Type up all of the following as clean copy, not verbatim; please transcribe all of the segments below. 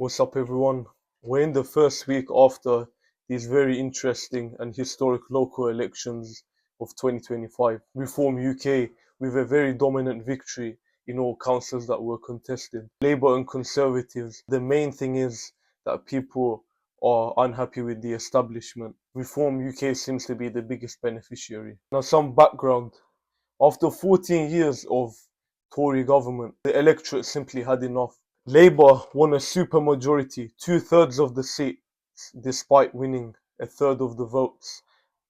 What's up, everyone? We're in the first week after these very interesting and historic local elections of 2025. Reform UK with a very dominant victory in all councils that were contested. Labour and Conservatives. The main thing is that people are unhappy with the establishment. Reform UK seems to be the biggest beneficiary. Now, some background. After 14 years of Tory government, the electorate simply had enough. Labour won a supermajority, two-thirds of the seats, despite winning a third of the votes.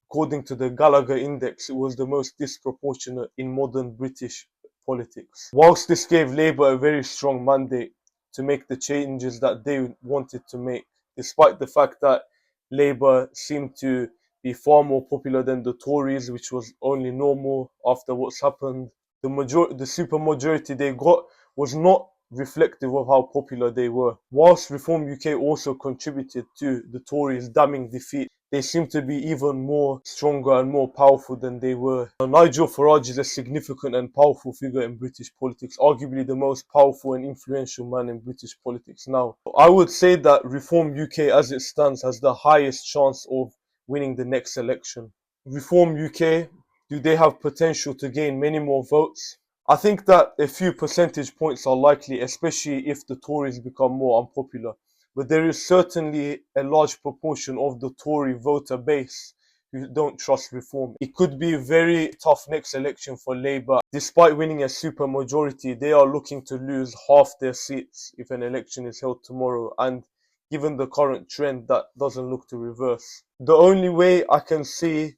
According to the Gallagher Index, it was the most disproportionate in modern British politics. Whilst this gave Labour a very strong mandate to make the changes that they wanted to make, despite the fact that Labour seemed to be far more popular than the Tories, which was only normal after what's happened. The supermajority they got was not reflective of how popular they were. Whilst Reform UK also contributed to the Tories' damning defeat, they seem to be even more stronger and more powerful than they were. Now, Nigel Farage is a significant and powerful figure in British politics, arguably the most powerful and influential man in British politics now. I would say that Reform UK, as it stands, has the highest chance of winning the next election. Reform UK, do they have potential to gain many more votes? I think that a few percentage points are likely, especially if the Tories become more unpopular. But there is certainly a large proportion of the Tory voter base who don't trust reform. It could be a very tough next election for Labour. Despite winning a supermajority, they are looking to lose half their seats if an election is held tomorrow. And given the current trend, that doesn't look to reverse. The only way I can see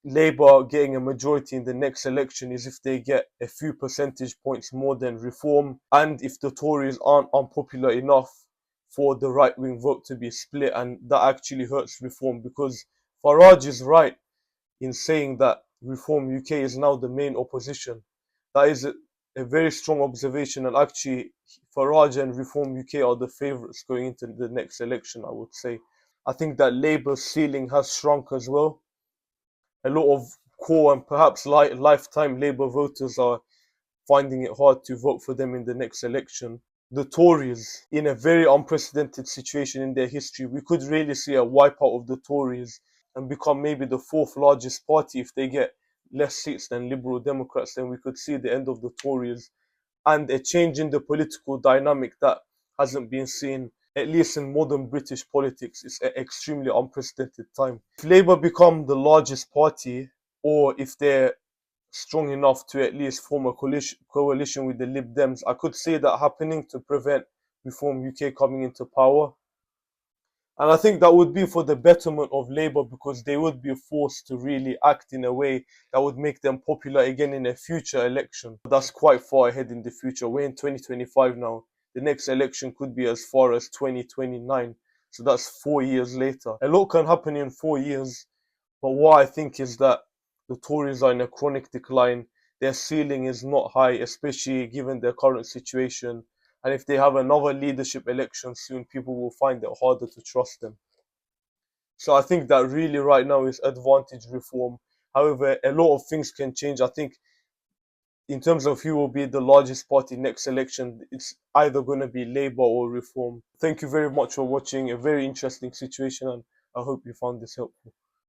Labour getting a majority in the next election is if they get a few percentage points more than Reform, and if the Tories aren't unpopular enough for the right-wing vote to be split, and that actually hurts Reform, because Farage is right in saying that Reform UK is now the main opposition. That is a very strong observation, and actually Farage and Reform UK are the favourites going into the next election, I would say. I think that Labour's ceiling has shrunk as well. A lot of core and perhaps lifetime Labour voters are finding it hard to vote for them in the next election. The Tories, in a very unprecedented situation in their history, we could really see a wipeout of the Tories and become maybe the fourth largest party if they get less seats than Liberal Democrats. Then we could see the end of the Tories and a change in the political dynamic that hasn't been seen, at least in modern British politics. It's an extremely unprecedented time. If Labour become the largest party, or if they're strong enough to at least form a coalition with the Lib Dems, I could see that happening to prevent Reform UK coming into power. And I think that would be for the betterment of Labour, because they would be forced to really act in a way that would make them popular again in a future election. That's quite far ahead in the future. We're in 2025 now. The next election could be as far as 2029. So that's 4 years later. A lot can happen in 4 years. But what I think is that the Tories are in a chronic decline. Their ceiling is not high, especially given their current situation. And if they have another leadership election soon, people will find it harder to trust them. So I think that really right now is advantage Reform. However, a lot of things can change. I think in terms of who will be the largest party next election, it's either going to be Labour or Reform. Thank you very much for watching. A very interesting situation, and I hope you found this helpful.